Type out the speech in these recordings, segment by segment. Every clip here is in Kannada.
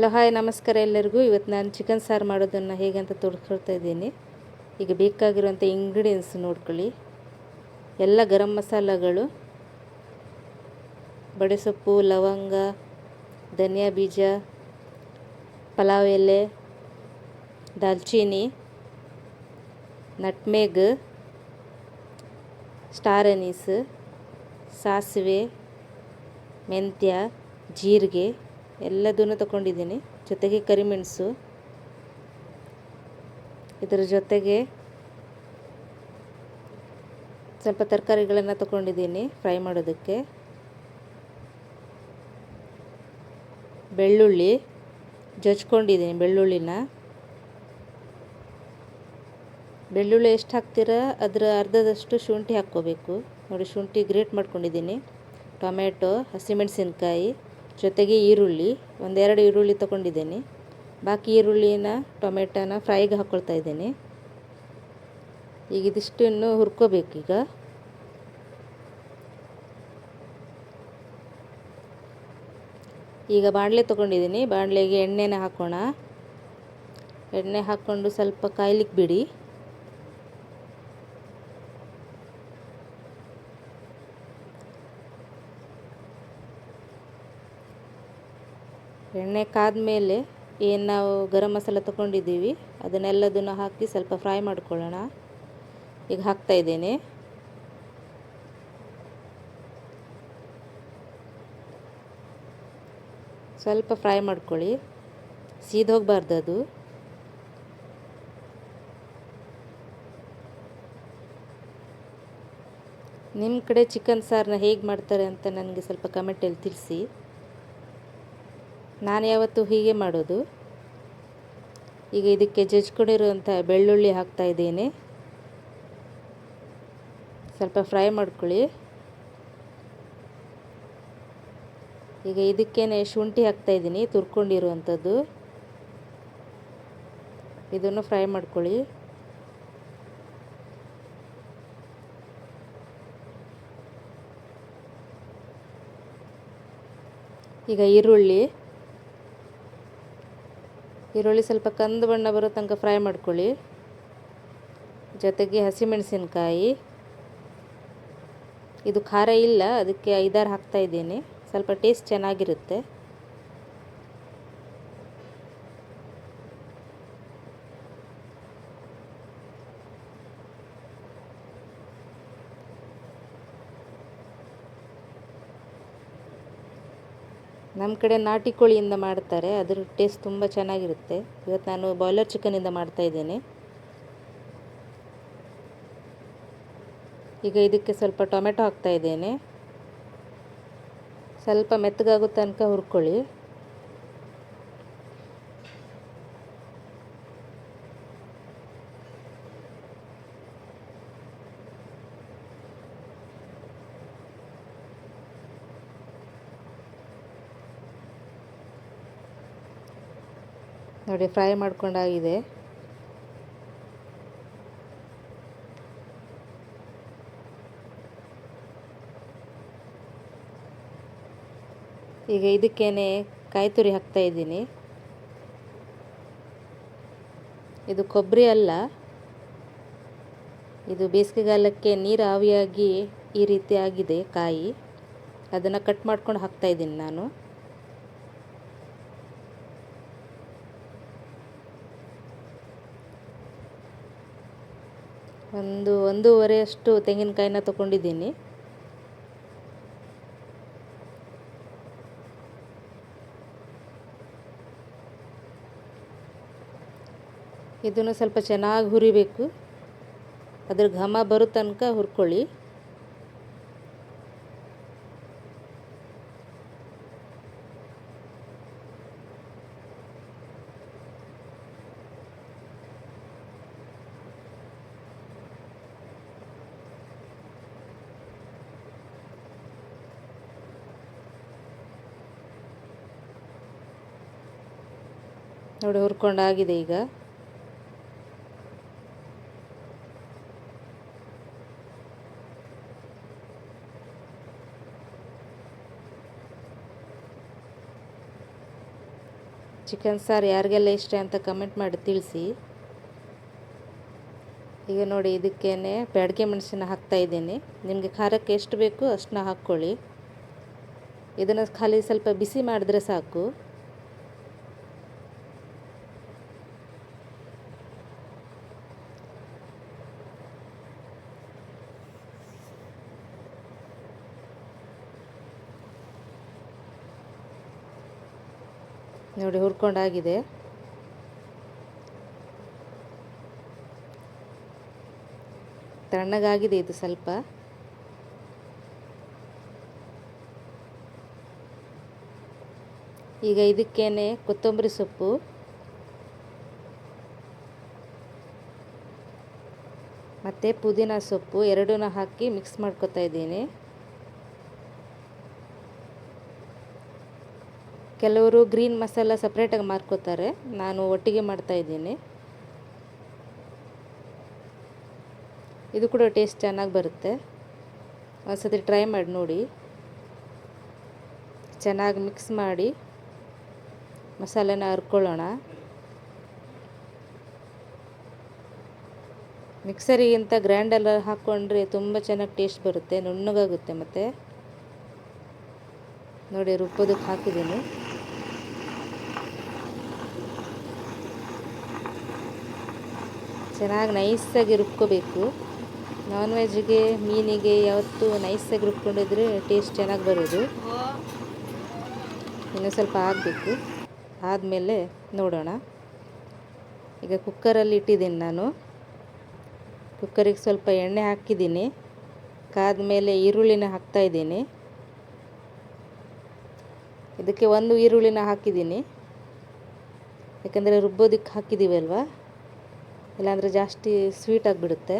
ಹಲೋ ಹಾಯ್ ನಮಸ್ಕಾರ ಎಲ್ಲರಿಗೂ. ಇವತ್ತು ನಾನು ಚಿಕನ್ ಸಾರು ಮಾಡೋದನ್ನು ಹೇಗೆ ಅಂತ ತೋರಿಸ್ಕೊಡ್ತಾ ಇದ್ದೀನಿ. ಈಗ ಬೇಕಾಗಿರುವಂಥ ಇಂಗ್ರೀಡಿಯೆಂಟ್ಸ್ ನೋಡ್ಕೊಳ್ಳಿ. ಎಲ್ಲ ಗರಂ ಮಸಾಲಗಳು, ಬಡೆಸೊಪ್ಪು, ಲವಂಗ, ಧನಿಯಾ ಬೀಜ, ಪಲಾವ್ ಎಲೆ, ದಾಲ್ಚೀನಿ, ನಟ್ಮೇಗ್, ಸ್ಟಾರ್ ಅನೀಸ್, ಸಾಸಿವೆ, ಮೆಂತ್ಯ, ಜೀರಿಗೆ ಎಲ್ಲದನ್ನು ತಗೊಂಡಿದ್ದೀನಿ. ಜೊತೆಗೆ ಕರಿಮೆಣಸು, ಇದರ ಜೊತೆಗೆ ಸ್ವಲ್ಪ ತರಕಾರಿಗಳನ್ನು ತಗೊಂಡಿದ್ದೀನಿ ಫ್ರೈ ಮಾಡೋದಕ್ಕೆ. ಬೆಳ್ಳುಳ್ಳಿ ಜಜ್ಕೊಂಡಿದ್ದೀನಿ. ಬೆಳ್ಳುಳ್ಳಿ ಎಷ್ಟು ಹಾಕ್ತೀರಾ ಅದರ ಅರ್ಧದಷ್ಟು ಶುಂಠಿ ಹಾಕ್ಕೋಬೇಕು. ನೋಡಿ, ಶುಂಠಿ ಗ್ರೇಟ್ ಮಾಡ್ಕೊಂಡಿದ್ದೀನಿ. ಟೊಮೆಟೊ, ಹಸಿಮೆಣಸಿನ್ಕಾಯಿ, ಜೊತೆಗೆ ಈರುಳ್ಳಿ, ಒಂದೆರಡು ಈರುಳ್ಳಿ ತೊಗೊಂಡಿದ್ದೀನಿ. ಬಾಕಿ ಈರುಳ್ಳಿನ ಟೊಮೆಟೊನ ಫ್ರೈಗೆ ಹಾಕ್ಕೊಳ್ತಾ ಇದ್ದೀನಿ. ಈಗ ಇದಿಷ್ಟನ್ನು ಹುರ್ಕೋಬೇಕೀಗ. ಈಗ ಬಾಣಲೆ ತೊಗೊಂಡಿದ್ದೀನಿ. ಬಾಣಲೆಗೆ ಎಣ್ಣೆನ ಹಾಕೋಣ. ಎಣ್ಣೆ ಹಾಕ್ಕೊಂಡು ಸ್ವಲ್ಪ ಕಾಯ್ಲಿಕ್ಕೆ ಬಿಡಿ. ಎಣ್ಣೆ ಕಾದ್ಮೇಲೆ ಏನು ನಾವು ಗರಂ ಮಸಾಲ ತೊಗೊಂಡಿದ್ದೀವಿ ಅದನ್ನೆಲ್ಲದನ್ನು ಹಾಕಿ ಸ್ವಲ್ಪ ಫ್ರೈ ಮಾಡ್ಕೊಳ್ಳೋಣ. ಈಗ ಹಾಕ್ತಾಯಿದ್ದೇನೆ. ಸ್ವಲ್ಪ ಫ್ರೈ ಮಾಡ್ಕೊಳ್ಳಿ, ಸೀದೋಗಬಾರ್ದು ಅದು. ನಿಮ್ಮ ಕಡೆ ಚಿಕನ್ ಸಾರನ್ನ ಹೇಗೆ ಮಾಡ್ತಾರೆ ಅಂತ ನನಗೆ ಸ್ವಲ್ಪ ಕಮೆಂಟಲ್ಲಿ ತಿಳಿಸಿ. ನಾನು ಯಾವತ್ತೂ ಹೀಗೆ ಮಾಡೋದು. ಈಗ ಇದಕ್ಕೆ ಜಜ್ಕೊಂಡಿರುವಂಥ ಬೆಳ್ಳುಳ್ಳಿ ಹಾಕ್ತಾಯಿದ್ದೇನೆ. ಸ್ವಲ್ಪ ಫ್ರೈ ಮಾಡ್ಕೊಳ್ಳಿ. ಈಗ ಇದಕ್ಕೇನೆ ಶುಂಠಿ ಹಾಕ್ತಾಯಿದ್ದೀನಿ, ತುರ್ಕೊಂಡಿರುವಂಥದ್ದು. ಇದನ್ನು ಫ್ರೈ ಮಾಡ್ಕೊಳ್ಳಿ. ಈಗ ಈರುಳ್ಳಿ ಸ್ವಲ್ಪ ಕಂದು ಬಣ್ಣ ಬರೋ ತನಕ ಫ್ರೈ ಮಾಡ್ಕೊಳ್ಳಿ. ಜೊತೆಗೆ ಹಸಿಮೆಣಸಿನ್ಕಾಯಿ, ಇದು ಖಾರ ಇಲ್ಲ ಅದಕ್ಕೆ 5-6 ಹಾಕ್ತಾಯಿದ್ದೀನಿ. ಸ್ವಲ್ಪ ಟೇಸ್ಟ್ ಚೆನ್ನಾಗಿರುತ್ತೆ. ನಮ್ಮ ಕಡೆ ನಾಟಿ ಕೋಳಿಯಿಂದ ಮಾಡ್ತಾರೆ, ಅದರ ಟೇಸ್ಟ್ ತುಂಬ ಚೆನ್ನಾಗಿರುತ್ತೆ. ಇವತ್ತು ನಾನು ಬಾಯ್ಲರ್ ಚಿಕನಿಂದ ಮಾಡ್ತಾಯಿದ್ದೇನೆ. ಈಗ ಇದಕ್ಕೆ ಸ್ವಲ್ಪ ಟೊಮೆಟೊ ಹಾಕ್ತಾಯಿದ್ದೇನೆ. ಸ್ವಲ್ಪ ಮೆತ್ತಗಾಗೋ ತನಕ ಹುರ್ಕೊಳ್ಳಿ. ನೋಡಿ, ಫ್ರೈ ಮಾಡ್ಕೊಂಡಾಗಿದೆ. ಈಗ ಇದಕ್ಕೇನೆ ಕಾಯಿ ತುರಿ ಹಾಕ್ತಾಯಿದ್ದೀನಿ. ಇದು ಕೊಬ್ಬರಿ ಅಲ್ಲ, ಇದು ಬೇಸಿಗೆಗಾಲಕ್ಕೆ ನೀರು ಆವಿಯಾಗಿ ಈ ರೀತಿ ಆಗಿದೆ ಕಾಯಿ. ಅದನ್ನು ಕಟ್ ಮಾಡ್ಕೊಂಡು ಹಾಕ್ತಾಯಿದ್ದೀನಿ ನಾನು. ಒಂದೂವರೆಯಷ್ಟು ತೆಂಗಿನಕಾಯಿನ ತೊಗೊಂಡಿದ್ದೀನಿ. ಇದನ್ನು ಸ್ವಲ್ಪ ಚೆನ್ನಾಗಿ ಹುರಿಬೇಕು. ಅದ್ರ ಘಮ ಬರೋ ತನಕ ಹುರ್ಕೊಳ್ಳಿ. ನೋಡಿ, ಹುರ್ಕೊಂಡಾಗಿದೆ ಈಗ. ಚಿಕನ್ ಸಾರು ಯಾರಿಗೆಲ್ಲ ಇಷ್ಟ ಅಂತ ಕಮೆಂಟ್ ಮಾಡಿ ತಿಳಿಸಿ. ಈಗ ನೋಡಿ ಇದಕ್ಕೇನೆ ಬ್ಯಾಡಗಿ ಮೆಣಸನ್ನ ಹಾಕ್ತಾಯಿದ್ದೀನಿ. ನಿಮಗೆ ಖಾರಕ್ಕೆ ಎಷ್ಟು ಬೇಕು ಅಷ್ಟನ್ನ ಹಾಕ್ಕೊಳ್ಳಿ. ಇದನ್ನು ಖಾಲಿ ಸ್ವಲ್ಪ ಬಿಸಿ ಮಾಡಿದ್ರೆ ಸಾಕು. ನೋಡಿ ಹುರ್ಕೊಂಡಾಗಿದೆ. ತಣ್ಣಗಾಗಿದೆ ಇದು ಸ್ವಲ್ಪ. ಈಗ ಇದಕ್ಕೇನೆ ಕೊತ್ತಂಬರಿ ಸೊಪ್ಪು ಮತ್ತು ಪುದೀನ ಸೊಪ್ಪು ಎರಡನ್ನೂ ಹಾಕಿ ಮಿಕ್ಸ್ ಮಾಡ್ಕೊತಾ ಇದ್ದೀನಿ. ಕೆಲವರು ಗ್ರೀನ್ ಮಸಾಲ ಸಪ್ರೇಟಾಗಿ ಮಾರ್ಕೋತಾರೆ, ನಾನು ಒಟ್ಟಿಗೆ ಮಾಡ್ತಾಯಿದ್ದೀನಿ. ಇದು ಕೂಡ ಟೇಸ್ಟ್ ಚೆನ್ನಾಗಿ ಬರುತ್ತೆ. ಒಂದ್ಸತಿ ಟ್ರೈ ಮಾಡಿ ನೋಡಿ. ಚೆನ್ನಾಗಿ ಮಿಕ್ಸ್ ಮಾಡಿ ಮಸಾಲೆನ ಹರ್ಕೊಳ್ಳೋಣ. ಮಿಕ್ಸರಿಗಿಂತ ಗ್ರೈಂಡರ್ ಹಾಕ್ಕೊಂಡ್ರೆ ತುಂಬ ಚೆನ್ನಾಗಿ ಟೇಸ್ಟ್ ಬರುತ್ತೆ, ನುಣ್ಣಗಾಗುತ್ತೆ. ಮತ್ತು ನೋಡಿ ರುಬ್ಬೋದಕ್ಕೆ ಹಾಕಿದ್ದೀನಿ. ಚೆನ್ನಾಗಿ ನೈಸಾಗಿ ರುಬ್ಕೋಬೇಕು. ನಾನ್ ವೆಜ್ಜಿಗೆ ಮೀನಿಗೆ ಯಾವತ್ತೂ ನೈಸಾಗಿ ರುಬ್ಕೊಂಡಿದ್ರೆ ಟೇಸ್ಟ್ ಚೆನ್ನಾಗಿ ಬರೋದು. ಇನ್ನೂ ಸ್ವಲ್ಪ ಆಗಬೇಕು, ಆದಮೇಲೆ ನೋಡೋಣ. ಈಗ ಕುಕ್ಕರಲ್ಲಿ ಇಟ್ಟಿದ್ದೀನಿ ನಾನು. ಕುಕ್ಕರಿಗೆ ಸ್ವಲ್ಪ ಎಣ್ಣೆ ಹಾಕಿದ್ದೀನಿ. ಕಾದ್ಮೇಲೆ ಈರುಳ್ಳಿನ ಹಾಕ್ತಾಯಿದ್ದೀನಿ. ಇದಕ್ಕೆ ಒಂದು ಈರುಳ್ಳಿನ ಹಾಕಿದ್ದೀನಿ, ಯಾಕಂದರೆ ರುಬ್ಬೋದಕ್ಕೆ ಹಾಕಿದ್ದೀವಿ ಅಲ್ವಾ, ಇಲ್ಲಾಂದರೆ ಜಾಸ್ತಿ ಸ್ವೀಟ್ ಆಗಿಬಿಡುತ್ತೆ.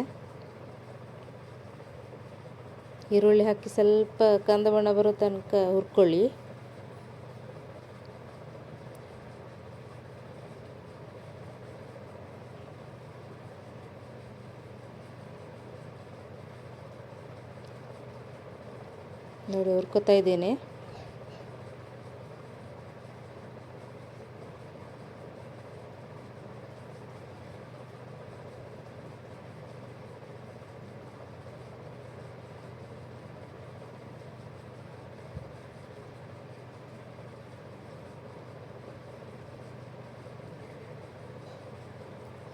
ಈರುಳ್ಳಿ ಹಾಕಿ ಸ್ವಲ್ಪ ಕಂದು ಬಣ್ಣ ಬರೋ ತನಕ ಹುರ್ಕೊಳ್ಳಿ. ನೋಡಿ ಹುರ್ಕೋತಾ ಇದ್ದೀನಿ.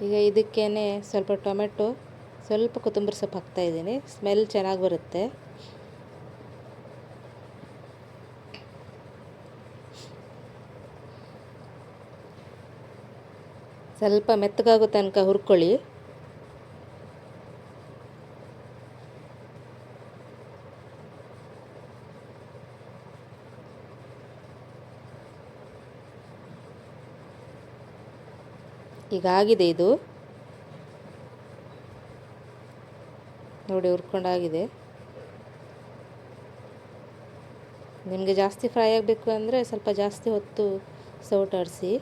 ಈಗ ಇದಕ್ಕೇನೆ ಸ್ವಲ್ಪ ಟೊಮೆಟೊ, ಸ್ವಲ್ಪ ಕೊತ್ತಂಬರಿ ಸೊಪ್ಪು ಹಾಕ್ತಾಯಿದ್ದೀನಿ. ಸ್ಮೆಲ್ ಚೆನ್ನಾಗಿ ಬರುತ್ತೆ. ಸ್ವಲ್ಪ ಮೆತ್ತಗಾಗೋ ತನಕ ಹುರ್ಕೊಳ್ಳಿ. ಈಗ ಆಗಿದೆ ಇದು. ನೋಡಿ ಹುರ್ಕೊಂಡಾಗಿದೆ. ನಿಮಗೆ ಜಾಸ್ತಿ ಫ್ರೈ ಆಗಬೇಕು ಅಂದರೆ ಸ್ವಲ್ಪ ಜಾಸ್ತಿ ಹೊತ್ತು ಸೌಟಾಡಿಸಿ.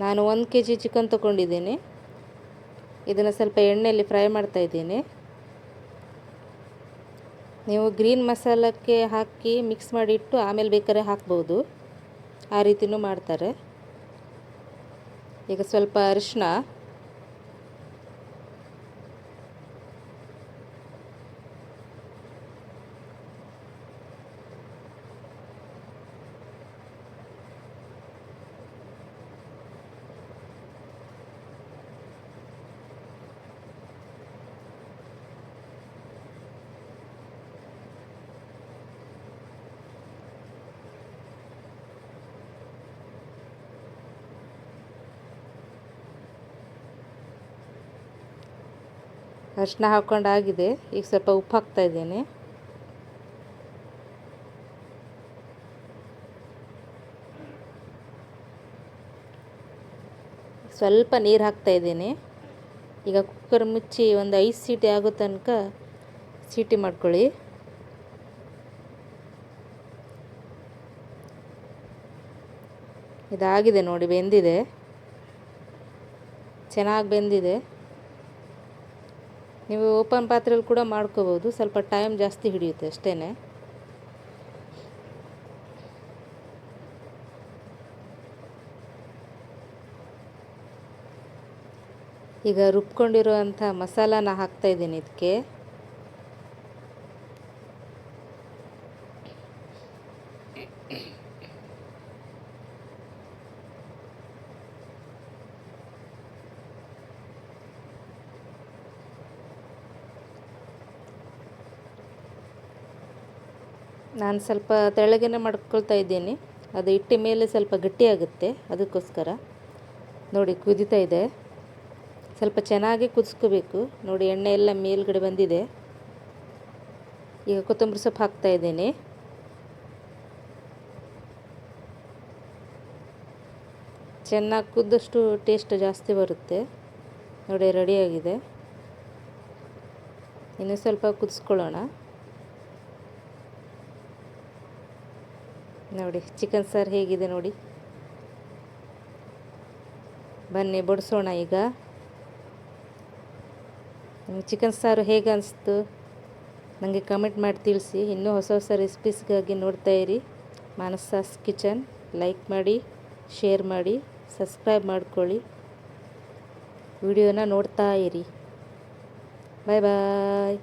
ನಾನು 1 kg ಚಿಕನ್ ತೊಗೊಂಡಿದ್ದೀನಿ. ಇದನ್ನು ಸ್ವಲ್ಪ ಎಣ್ಣೆಯಲ್ಲಿ ಫ್ರೈ ಮಾಡ್ತಾಯಿದ್ದೀನಿ. ನೀವು ಗ್ರೀನ್ ಮಸಾಲಕ್ಕೆ ಹಾಕಿ ಮಿಕ್ಸ್ ಮಾಡಿಟ್ಟು ಆಮೇಲೆ ಬೇಕಾದ್ರೆ ಹಾಕ್ಬೋದು, ಆ ರೀತಿಯೂ ಮಾಡ್ತಾರೆ. ಈಗ ಸ್ವಲ್ಪ ಅರಿಶಿನ, ಅರಿಶಿನ ಹಾಕ್ಕೊಂಡಾಗಿದೆ. ಈಗ ಸ್ವಲ್ಪ ಉಪ್ಪು ಹಾಕ್ತಾಯಿದ್ದೀನಿ. ಸ್ವಲ್ಪ ನೀರು ಹಾಕ್ತಾಯಿದ್ದೀನಿ. ಈಗ ಕುಕ್ಕರ್ ಮುಚ್ಚಿ ಒಂದು 5 ಸೀಟಿ ಆಗೋ ತನಕ ಸೀಟಿ ಮಾಡ್ಕೊಳ್ಳಿ. ಇದಾಗಿದೆ ನೋಡಿ, ಬೆಂದಿದೆ, ಚೆನ್ನಾಗಿ ಬೆಂದಿದೆ. ನೀವು ಓಪನ್ ಪಾತ್ರೆಯಲ್ಲಿ ಕೂಡ ಮಾಡ್ಕೋಬೋದು, ಸ್ವಲ್ಪ ಟೈಮ್ ಜಾಸ್ತಿ ಹಿಡಿಯುತ್ತೆ ಅಷ್ಟೇ. ಈಗ ರುಬ್ಕೊಂಡಿರುವಂಥ ಮಸಾಲಾನ ಹಾಕ್ತಾಯಿದ್ದೀನಿ ಇದಕ್ಕೆ. ನಾನು ಸ್ವಲ್ಪ ತೆಳ್ಳಗೇನೆ ಮಾಡ್ಕೊಳ್ತಾ ಇದ್ದೀನಿ, ಅದು ಇಟ್ಟ ಮೇಲೆ ಸ್ವಲ್ಪ ಗಟ್ಟಿಯಾಗುತ್ತೆ, ಅದಕ್ಕೋಸ್ಕರ. ನೋಡಿ ಕುದೀತಾ ಇದೆ, ಸ್ವಲ್ಪ ಚೆನ್ನಾಗಿ ಕುದಿಸ್ಕೋಬೇಕು. ನೋಡಿ ಎಣ್ಣೆ ಎಲ್ಲ ಮೇಲ್ಗಡೆ ಬಂದಿದೆ. ಈಗ ಕೊತ್ತಂಬರಿ ಸೊಪ್ಪು ಹಾಕ್ತಾಯಿದ್ದೀನಿ. ಚೆನ್ನಾಗಿ ಕುದ್ದಷ್ಟು ಟೇಸ್ಟ್ ಜಾಸ್ತಿ ಬರುತ್ತೆ. ನೋಡಿ ರೆಡಿಯಾಗಿದೆ. ಇನ್ನು ಸ್ವಲ್ಪ ಕುದಿಸ್ಕೊಳ್ಳೋಣ. ನೋಡಿ ಚಿಕನ್ ಸಾರು ಹೇಗಿದೆ ನೋಡಿ. ಬನ್ನಿ ಬಡಿಸೋಣ ಈಗ. ನಿಮಗೆ ಚಿಕನ್ ಸಾರು ಹೇಗೆ ಅನಿಸ್ತು ನನಗೆ ಕಮೆಂಟ್ ಮಾಡಿ ತಿಳಿಸಿ. ಇನ್ನೂ ಹೊಸ ಹೊಸ ರೆಸಿಪೀಸ್ಗಾಗಿ ನೋಡ್ತಾ ಇರಿ ಮಾನಸಾಸ್ ಕಿಚನ್. ಲೈಕ್ ಮಾಡಿ, ಶೇರ್ ಮಾಡಿ, ಸಬ್ಸ್ಕ್ರೈಬ್ ಮಾಡ್ಕೊಳ್ಳಿ. ವಿಡಿಯೋನ ನೋಡ್ತಾ ಇರಿ. ಬಾಯ್ ಬಾಯ್.